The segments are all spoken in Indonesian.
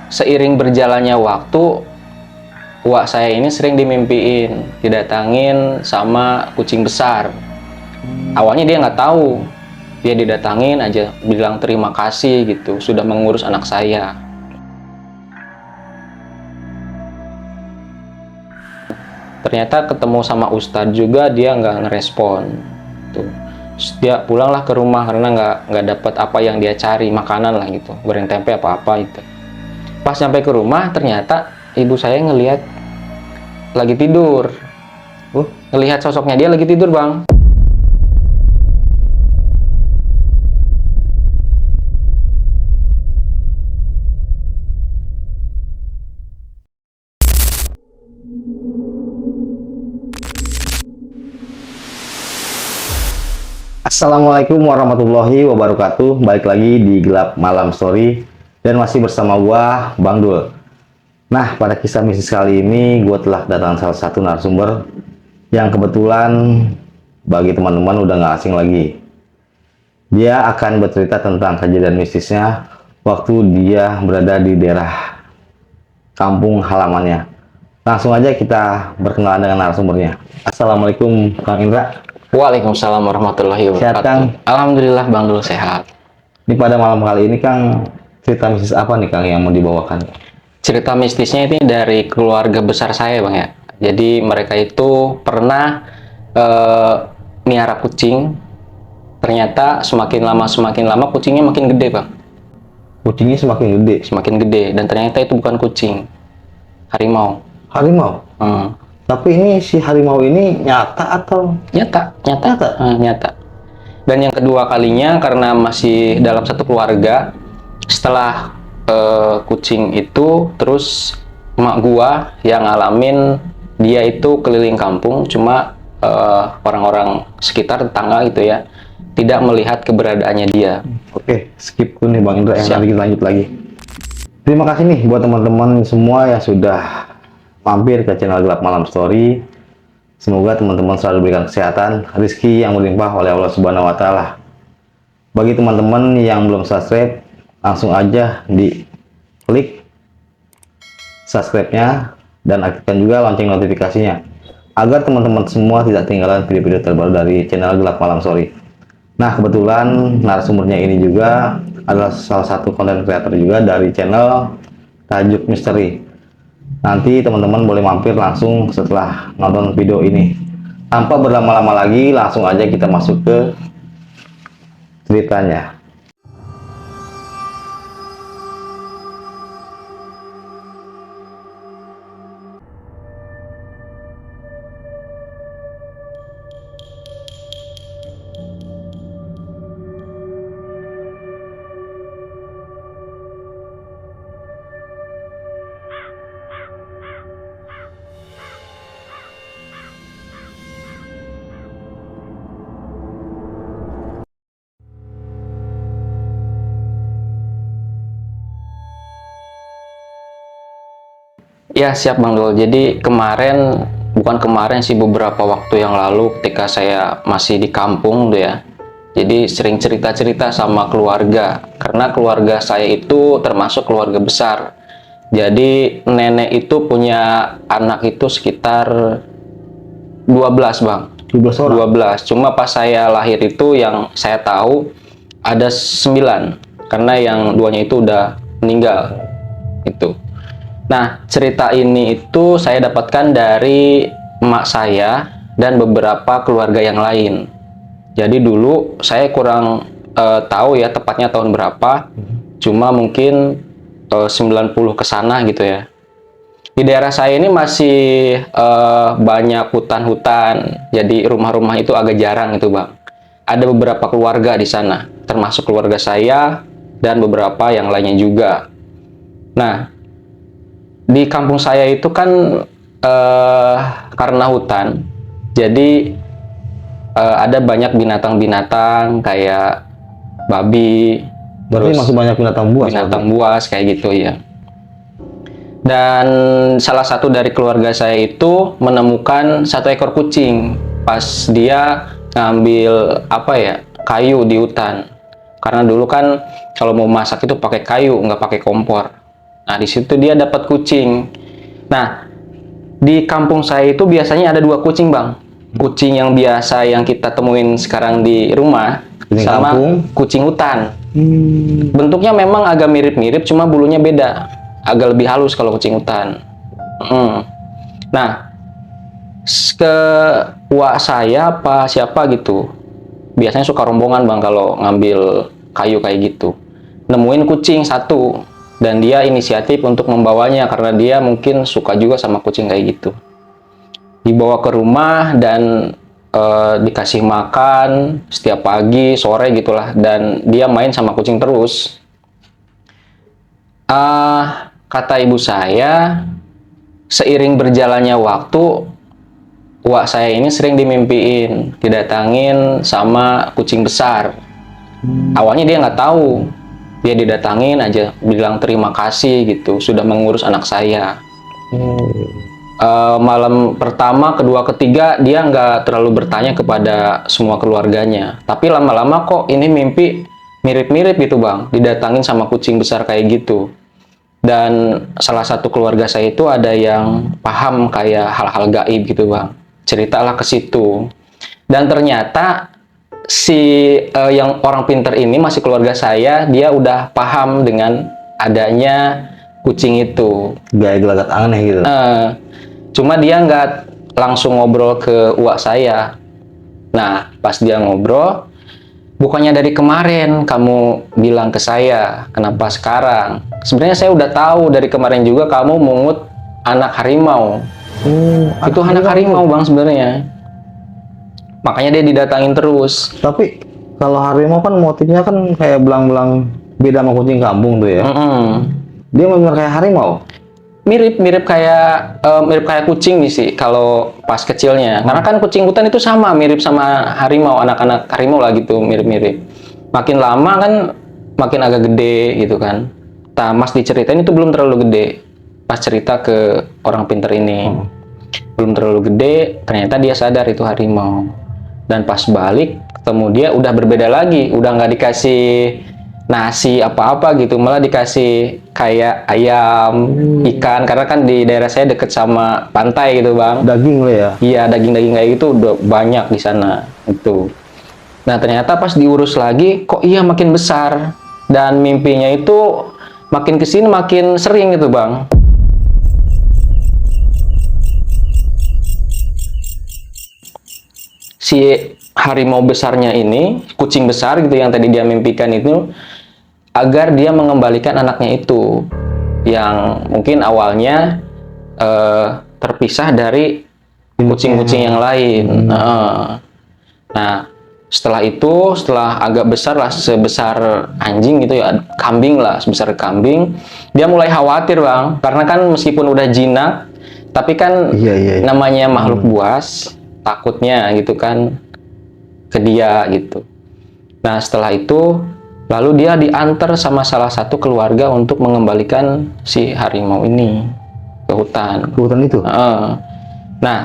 seiring berjalannya waktu, wak saya ini sering dimimpiin didatangin sama kucing besar. Awalnya dia nggak tahu, dia didatangin aja bilang terima kasih gitu, sudah mengurus anak saya. Ternyata ketemu sama Ustadz juga, dia nggak ngerespon tuh. Dia pulanglah ke rumah karena nggak dapat apa yang dia cari, makanan lah gitu, goreng tempe apa-apa itu. Pas sampai ke rumah ternyata ibu saya ngelihat lagi tidur. Ngelihat sosoknya dia lagi tidur, Bang. Assalamualaikum warahmatullahi wabarakatuh. Balik lagi di Gelap Malam Story dan masih bersama gua Bang Dul. Nah, pada kisah mistis kali ini gua telah kedatangan salah satu narasumber yang kebetulan bagi teman-teman udah nggak asing lagi. Dia akan bercerita tentang kejadian mistisnya waktu dia berada di daerah kampung halamannya. Langsung aja kita berkenalan dengan narasumbernya. Assalamualaikum Kang Indra. Waalaikumsalam warahmatullahi wabarakatuh. Sehat, Kang? Alhamdulillah, Bang Dul sehat. Ini pada malam kali ini Kang, cerita mistis apa nih Kang yang mau dibawakan? Cerita mistisnya ini dari keluarga besar saya, Bang ya. Jadi mereka itu pernah miara kucing. Ternyata semakin lama kucingnya makin gede, Bang. Kucingnya semakin gede. Semakin gede, dan ternyata itu bukan kucing, harimau. Harimau? Tapi ini si harimau ini nyata atau? Nyata. Nyata. Dan yang kedua kalinya karena masih dalam satu keluarga, setelah kucing itu, terus emak gua yang ngalamin, dia itu keliling kampung, cuma orang-orang sekitar, tetangga gitu ya, tidak melihat keberadaannya dia. Oke, skip dulu nih Bang Indra, yang Siap. nanti kita lanjut lagi. Terima kasih nih buat teman-teman semua yang sudah mampir ke channel Gelap Malam Story. Semoga teman-teman selalu diberikan kesehatan, rezeki yang berlimpah oleh Allah Subhanahu wa Ta'ala. Bagi teman-teman yang belum subscribe, langsung aja di klik subscribe-nya dan aktifkan juga lonceng notifikasinya agar teman-teman semua tidak ketinggalan video-video terbaru dari channel Gelap Malam Story. Nah, kebetulan narasumbernya ini juga adalah salah satu konten kreator juga dari channel Tajuk Misteri. Nanti teman-teman boleh mampir langsung setelah nonton video ini. Tanpa berlama-lama lagi, langsung aja kita masuk ke ceritanya. Ya, siap Bang Dul. Jadi bukan kemarin sih, beberapa waktu yang lalu ketika saya masih di kampung tuh ya. Jadi sering cerita-cerita sama keluarga, karena keluarga saya itu termasuk keluarga besar. Jadi nenek itu punya anak itu sekitar 12, Bang. 12 orang? 12. Cuma pas saya lahir itu yang saya tahu ada 9, karena yang duanya itu udah meninggal. Itu. Nah, cerita ini itu saya dapatkan dari emak saya dan beberapa keluarga yang lain. Jadi dulu saya kurang tahu ya tepatnya tahun berapa, cuma mungkin 90 ke sana gitu ya. Di daerah saya ini masih banyak hutan-hutan, jadi rumah-rumah itu agak jarang itu Bang. Ada beberapa keluarga di sana, termasuk keluarga saya dan beberapa yang lainnya juga. Nah, di kampung saya itu kan karena hutan, jadi ada banyak binatang-binatang kayak babi. Berarti masih banyak binatang buas? Binatang buas kayak gitu ya. Dan salah satu dari keluarga saya itu menemukan satu ekor kucing pas dia ngambil kayu di hutan. Karena dulu kan kalau mau masak itu pakai kayu, nggak pakai kompor. Nah, di situ dia dapat kucing. Nah, di kampung saya itu biasanya ada 2 kucing, Bang. Kucing yang biasa yang kita temuin sekarang di rumah, Kucing sama kampung. kucing hutan. Bentuknya memang agak mirip-mirip, cuma bulunya beda. Agak lebih halus kalau kucing hutan. Nah, ke wak saya apa siapa gitu. Biasanya suka rombongan, Bang, kalau ngambil kayu kayak gitu. Nemuin kucing satu, dan dia inisiatif untuk membawanya karena dia mungkin suka juga sama kucing kayak gitu. Dibawa ke rumah dan dikasih makan setiap pagi, sore gitulah, dan dia main sama kucing terus. Kata ibu saya, seiring berjalannya waktu, wak saya ini sering dimimpiin, didatangin sama kucing besar. Awalnya dia nggak tahu, dia didatangin aja, bilang terima kasih gitu, sudah mengurus anak saya. Malam pertama, kedua, ketiga dia nggak terlalu bertanya kepada semua keluarganya. Tapi lama-lama kok ini mimpi mirip-mirip gitu, Bang. Didatangin sama kucing besar kayak gitu. Dan salah satu keluarga saya itu ada yang paham kayak hal-hal gaib gitu, Bang. Ceritalah ke situ. Dan ternyata si yang orang pinter ini, masih keluarga saya, dia udah paham dengan adanya kucing itu. Gaya gelagat aneh gitu. Cuma dia nggak langsung ngobrol ke uak saya. Nah, pas dia ngobrol, bukannya dari kemarin kamu bilang ke saya, kenapa sekarang? Sebenarnya saya udah tahu dari kemarin juga kamu mungut anak harimau. Itu anak harimau, Bang, sebenarnya. Makanya dia didatangin terus. Tapi kalau harimau kan motifnya kan kayak belang-belang, beda sama kucing kampung tuh ya. Dia benar kayak harimau. Mirip kayak kucing nih sih kalau pas kecilnya. Karena kan kucing hutan itu sama, mirip sama harimau, anak-anak harimau lah gitu, mirip-mirip. Makin lama kan makin agak gede gitu kan. Mas diceritain itu belum terlalu gede. Pas cerita ke orang pinter ini, belum terlalu gede, ternyata dia sadar itu harimau. Dan pas balik ketemu dia udah berbeda lagi, udah nggak dikasih nasi apa-apa gitu, malah dikasih kayak ayam, ikan, karena kan di daerah saya deket sama pantai gitu, Bang. Daging lo ya. Iya, daging-daging kayak gitu udah banyak di sana itu. Nah, ternyata pas diurus lagi kok iya makin besar, dan mimpinya itu makin kesini makin sering gitu, Bang. Si harimau besarnya ini, kucing besar gitu yang tadi dia mimpikan itu, agar dia mengembalikan anaknya itu yang mungkin awalnya terpisah dari kucing-kucing yang lain. Nah, setelah itu, setelah agak besar lah, sebesar anjing gitu ya, kambing lah, sebesar kambing, dia mulai khawatir, Bang, karena kan meskipun udah jinak, tapi kan namanya makhluk buas, takutnya gitu kan ke dia gitu. Nah, setelah itu lalu dia diantar sama salah satu keluarga untuk mengembalikan si harimau ini ke hutan. Ke hutan itu? Nah,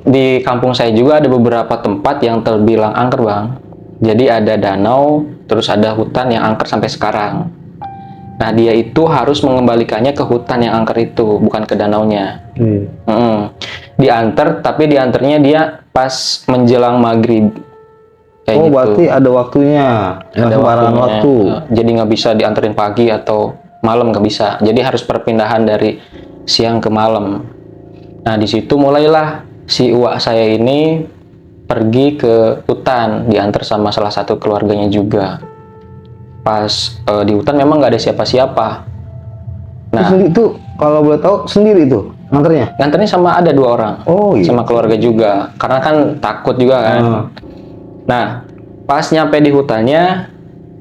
di kampung saya juga ada beberapa tempat yang terbilang angker, Bang. Jadi ada danau, terus ada hutan yang angker sampai sekarang. Nah, dia itu harus mengembalikannya ke hutan yang angker itu, bukan ke danaunya. Diantar, tapi diantarnya dia pas menjelang maghrib. Kayak gitu. Berarti ada waktunya, ada waktu. Jadi nggak bisa dianterin pagi atau malam, nggak bisa. Jadi harus perpindahan dari siang ke malam. Nah, di situ mulailah si uak saya ini pergi ke hutan, diantar sama salah satu keluarganya juga. Pas di hutan memang nggak ada siapa-siapa. Nah, itu kalau boleh tahu sendiri itu nganternya? Nganternya sama ada 2 orang. Sama keluarga juga. Karena kan takut juga kan. Nah, pas nyampe di hutannya,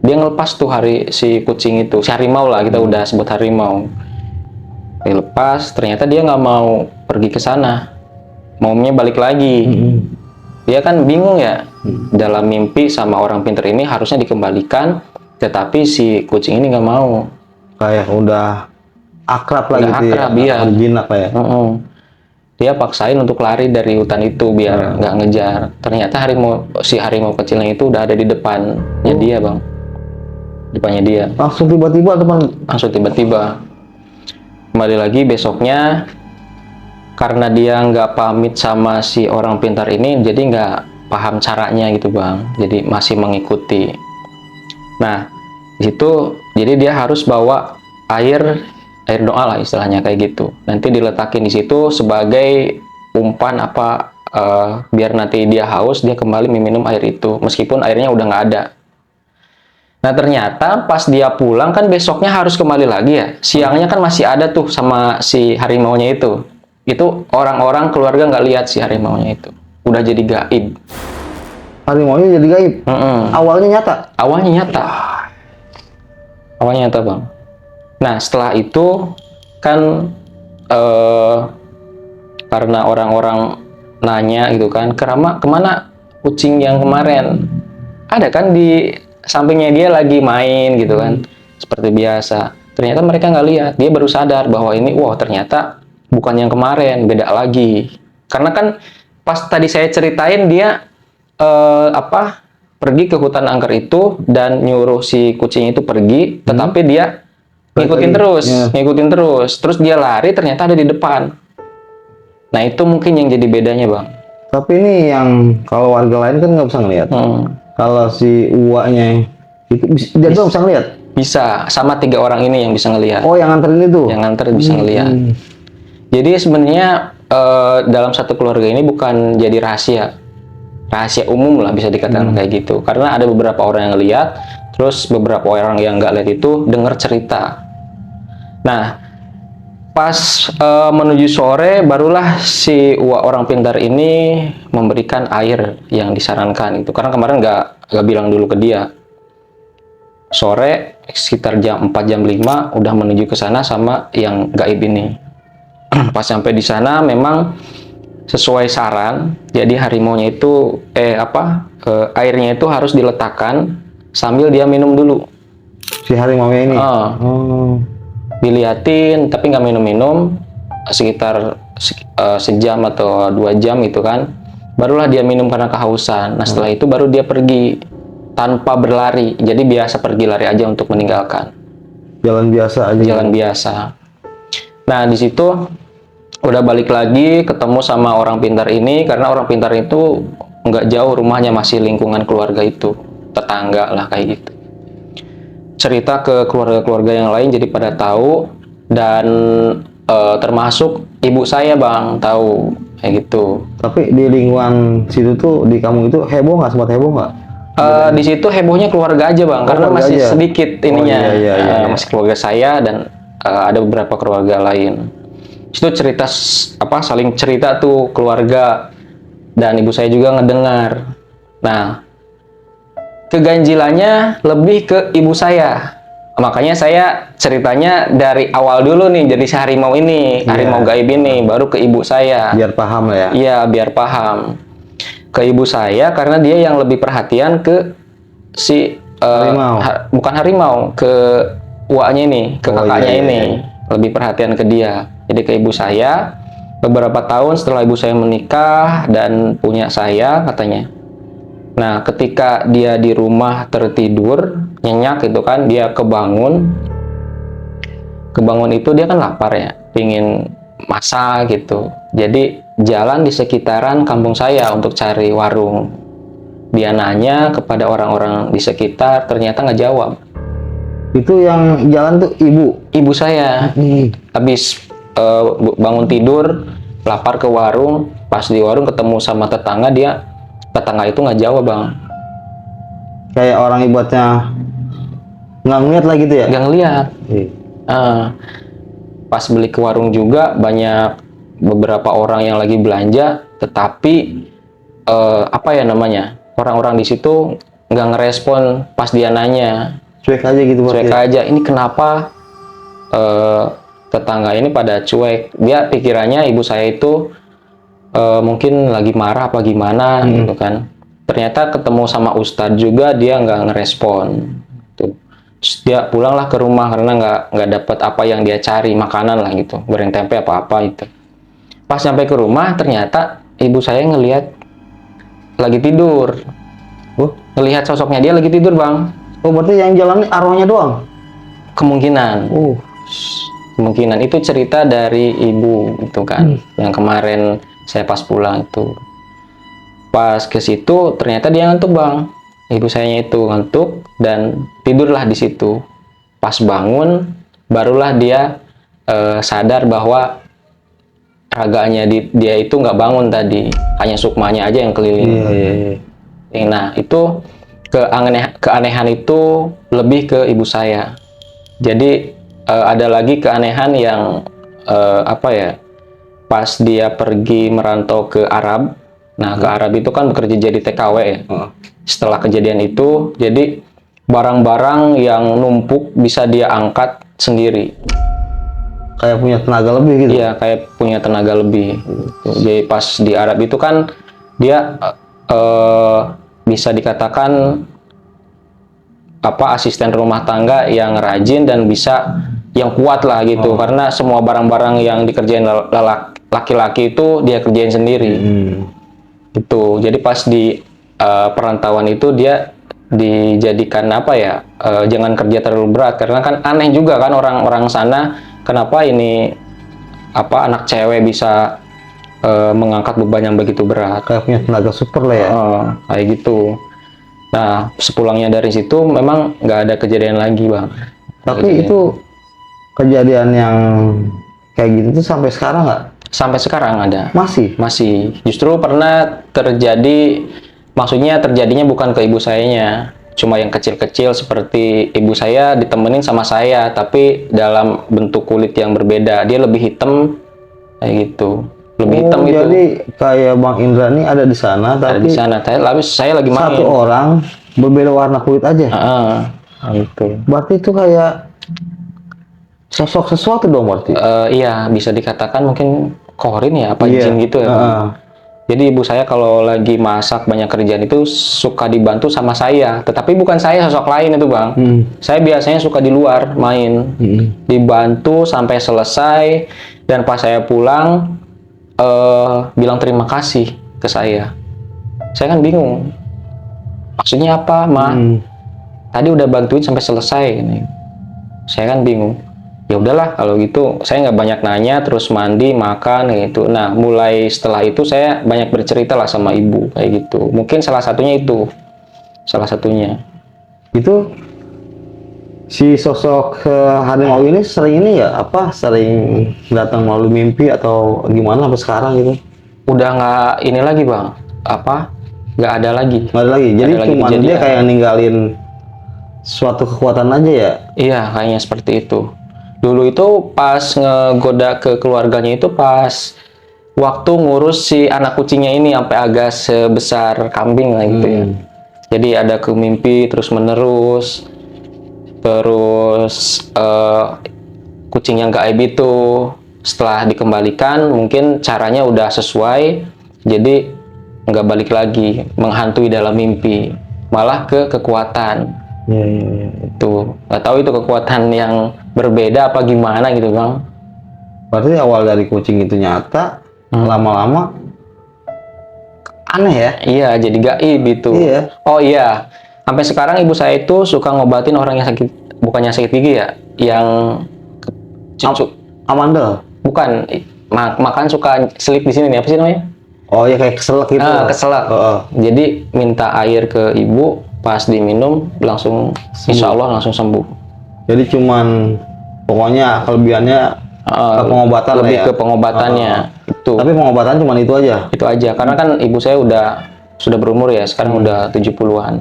dia ngelepas tuh si kucing itu, si harimau lah, kita udah sebut harimau. Dia lepas, ternyata dia nggak mau pergi ke sana, maunya balik lagi. Dia kan bingung ya, dalam mimpi sama orang pinter ini harusnya dikembalikan, tetapi si kucing ini nggak mau. Kayak udah akrab lah gitu akrab, ya, jinak lah ya. Dia paksain untuk lari dari hutan itu biar nggak ngejar. Ternyata si harimau kecilnya itu udah ada di depannya dia, Bang. depannya dia. Langsung tiba-tiba teman. Langsung tiba-tiba. Kembali lagi besoknya, karena dia nggak pamit sama si orang pintar ini, jadi nggak paham caranya gitu bang. Jadi masih mengikuti. Nah, di situ jadi dia harus bawa air doa lah istilahnya kayak gitu. Nanti diletakin di situ sebagai umpan apa biar nanti dia haus, dia kembali meminum air itu meskipun airnya udah nggak ada. Nah ternyata pas dia pulang kan besoknya harus kembali lagi ya. Siangnya kan masih ada tuh sama si harimaunya itu. Itu orang-orang keluarga nggak lihat si harimaunya itu. Udah jadi gaib. Harimaunya jadi gaib. Awalnya nyata. Awalnya nyata. Awalnya nyata bang. Nah setelah itu kan karena orang-orang nanya gitu kan, kemana kucing yang kemarin? Ada kan di sampingnya dia lagi main gitu kan, seperti biasa. Ternyata mereka nggak lihat. Dia baru sadar bahwa ini, wah ternyata bukan yang kemarin, beda lagi. Karena kan pas tadi saya ceritain dia pergi ke hutan angker itu dan nyuruh si kucing itu pergi, tetapi dia ngikutin terus, ngikutin terus. Terus dia lari, ternyata ada di depan. Nah itu mungkin yang jadi bedanya bang. Tapi ini yang kalau warga lain kan nggak bisa ngelihat. Kalau si uaknya itu dia tuh bisa ngelihat. Bisa, sama 3 orang ini yang bisa ngelihat. Oh yang nganterin itu? Yang nganter bisa ngelihat. Jadi sebenarnya dalam satu keluarga ini bukan jadi rahasia umum lah bisa dikatakan kayak gitu. Karena ada beberapa orang yang lihat, terus beberapa orang yang nggak lihat itu dengar cerita. Nah pas menuju sore barulah si orang pintar ini memberikan air yang disarankan itu, karena kemarin nggak bilang dulu ke dia. Sore sekitar jam 4 jam 5 udah menuju ke sana sama yang gaib ini. Pas sampai di sana memang sesuai saran, jadi harimaunya itu airnya itu harus diletakkan sambil dia minum dulu. Si harimaunya ini. Diliatin tapi nggak minum-minum sekitar sejam atau 2 jam itu kan, barulah dia minum karena kehausan. Nah setelah itu baru dia pergi tanpa berlari, jadi biasa pergi lari aja untuk meninggalkan. Jalan biasa aja. Jalan biasa. Nah di situ udah balik lagi ketemu sama orang pintar ini, karena orang pintar itu nggak jauh rumahnya, masih lingkungan keluarga itu, tetangga lah kayak gitu. Cerita ke keluarga-keluarga yang lain jadi pada tahu, dan termasuk ibu saya bang tahu kayak gitu. Tapi di lingkungan situ tuh, di kamu itu heboh nggak, sempat heboh nggak? Di situ hebohnya keluarga aja bang, karena keluarga masih aja. sedikit ininya. Iya. Masih keluarga saya dan ada beberapa keluarga lain. Itu cerita saling cerita tuh keluarga, dan ibu saya juga ngedengar. Nah keganjilannya lebih ke ibu saya. Makanya saya ceritanya dari awal dulu nih, jadi si harimau ini, harimau gaib ini, baru ke ibu saya. Biar paham lah ya. Iya, biar paham. Ke ibu saya karena dia yang lebih perhatian ke si harimau. Bukan harimau, ke uaknya ini, ke kakaknya ini. Lebih perhatian ke dia. Jadi ke ibu saya, beberapa tahun setelah ibu saya menikah dan punya saya katanya. Nah, ketika dia di rumah tertidur, nyenyak gitu kan, dia kebangun. Kebangun itu dia kan lapar ya, pingin masak gitu. Jadi jalan di sekitaran kampung saya untuk cari warung. Dia nanya kepada orang-orang di sekitar, ternyata nggak jawab. Itu yang jalan tuh Ibu saya. Habis bangun tidur, lapar ke warung. Pas di warung ketemu sama tetangga, tetangga itu nggak jawab bang. Kayak orang ibaratnya nggak ngeliat lah gitu ya? Nggak ngeliat. Pas beli ke warung juga banyak beberapa orang yang lagi belanja, tetapi orang-orang di situ nggak ngerespon pas dia nanya. Cuek aja gitu. Cuek aja. Ini kenapa tetangga ini pada cuek? Dia pikirannya ibu saya itu mungkin lagi marah apa gimana gitu kan. Ternyata ketemu sama ustadz juga, dia nggak ngerespon tuh. Terus dia pulanglah ke rumah karena nggak dapat apa yang dia cari, makanan lah gitu, goreng tempe apa itu. Pas sampai ke rumah ternyata ibu saya ngelihat lagi tidur. Ngelihat sosoknya dia lagi tidur bang. Oh, berarti yang jalan arwahnya doang? Kemungkinan. Kemungkinan itu cerita dari ibu itu kan, yang kemarin saya pas pulang itu. Pas ke situ ternyata dia ngantuk bang, ibu sayanya itu ngantuk dan tidurlah di situ. Pas bangun barulah dia sadar bahwa raganya dia itu nggak bangun tadi, hanya sukmanya aja yang keliling. Iya. Nah itu keanehan itu lebih ke ibu saya. Jadi ada lagi keanehan yang apa ya, pas dia pergi merantau ke Arab. Nah ke Arab itu kan bekerja jadi TKW ya. Setelah kejadian itu, jadi barang-barang yang numpuk bisa dia angkat sendiri. Kayak punya tenaga lebih gitu? Iya, kayak punya tenaga lebih. Jadi pas di Arab itu kan dia bisa dikatakan asisten rumah tangga yang rajin dan bisa yang kuat lah gitu, karena semua barang-barang yang dikerjain laki-laki itu dia kerjain sendiri. Gitu. Jadi pas di perantauan itu dia dijadikan jangan kerja terlalu berat, karena kan aneh juga kan orang-orang sana, kenapa ini anak cewek bisa mengangkat beban yang begitu berat. Kayak punya tenaga super lah ya. Kayak gitu. Nah, sepulangnya dari situ memang nggak ada kejadian lagi bang. Tapi itu kejadian yang kayak gitu tuh sampai sekarang nggak? Sampai sekarang ada. Masih. Justru pernah terjadi, maksudnya terjadinya bukan ke ibu sayanya, cuma yang kecil-kecil seperti ibu saya ditemenin sama saya, tapi dalam bentuk kulit yang berbeda. Dia lebih hitam kayak gitu. Lebih hitam itu. Jadi kayak Bang Indra nih ada di sana, tapi di sana. Saya lagi main. Satu orang berbeda warna kulit aja. Gitu. Berarti itu kayak sosok sesuatu dong berarti. Iya, bisa dikatakan mungkin korin ya, apa jin gitu ya. Jadi ibu saya kalau lagi masak banyak kerjaan itu suka dibantu sama saya, tetapi bukan saya, sosok lain itu bang. Saya biasanya suka di luar main, dibantu sampai selesai, dan pas saya pulang bilang terima kasih ke saya. Saya kan bingung, maksudnya apa, Ma? Tadi udah bantuin sampai selesai ini. Saya kan bingung. Ya udahlah kalau gitu, saya nggak banyak nanya, terus mandi, makan gitu. Nah, mulai setelah itu saya banyak bercerita lah sama ibu kayak gitu. Mungkin salah satunya itu, salah satunya. Itu si sosok harimau ini sering sering datang melalui mimpi atau gimana sampai sekarang gitu? Udah nggak ini lagi bang, nggak ada lagi. Nggak ada lagi. Jadi cuma dia kayak ninggalin suatu kekuatan aja ya? Iya, kayaknya seperti itu. Dulu itu pas ngegoda ke keluarganya itu pas waktu ngurus si anak kucingnya ini sampai agak sebesar kambing lah gitu ya. Jadi ada ke mimpi terus menerus. Terus kucing yang gaib itu setelah dikembalikan mungkin caranya udah sesuai, jadi nggak balik lagi menghantui dalam mimpi, malah ke kekuatan. Itu nggak tahu itu kekuatan yang berbeda apa gimana gitu bang. Berarti awal dari kucing itu nyata, lama-lama aneh ya? Iya, jadi gaib itu. Iya. Oh iya, sampai sekarang ibu saya itu suka ngobatin orang yang sakit, bukannya sakit gigi ya, yang amandel. Bukan, makan suka selip di sini nih, apa sih namanya? Oh ya, kayak keselak gitu. Keselak. Jadi minta air ke ibu, pas diminum langsung sembuh. Insya Allah langsung sembuh. Jadi cuman pokoknya kelebihannya ke pengobatan lebih ke pengobatannya. Itu. Tapi pengobatan cuma itu aja. Itu aja, karena kan ibu saya sudah berumur ya, sekarang udah 70-an.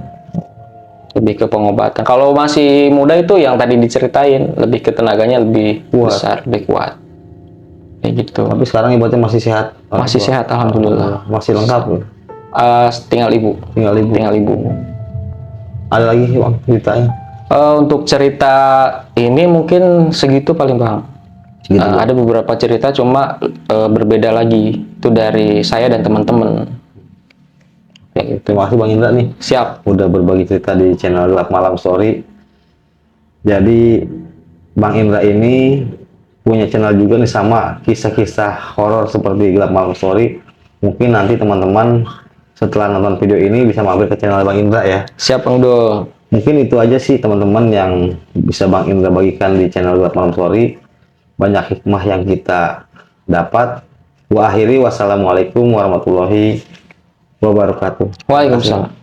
Lebih ke pengobatan. Kalau masih muda itu yang tadi diceritain, lebih ke tenaganya lebih besar, lebih kuat. Kayak gitu. Tapi sekarang ibunya masih sehat? Masih sehat, alhamdulillah. Masih lengkap? Tinggal ibu. Tinggal ibu. Ada lagi bang ceritanya? Untuk cerita ini mungkin segitu paling bang. Ada beberapa cerita cuma berbeda lagi. Itu dari saya dan teman-teman. Terima kasih Bang Indra nih. Siap. Udah berbagi cerita di channel Gelap Malam Story. Jadi Bang Indra ini punya channel juga nih sama kisah-kisah horor seperti Gelap Malam Story. Mungkin nanti teman-teman setelah nonton video ini bisa mampir ke channel Bang Indra ya. Siap Bang Dul. Mungkin itu aja sih teman-teman yang bisa Bang Indra bagikan di channel Gelap Malam Story. Banyak hikmah yang kita dapat. Wa akhiri wassalamualaikum warahmatullahi wabarakatuh. Waalaikumsalam.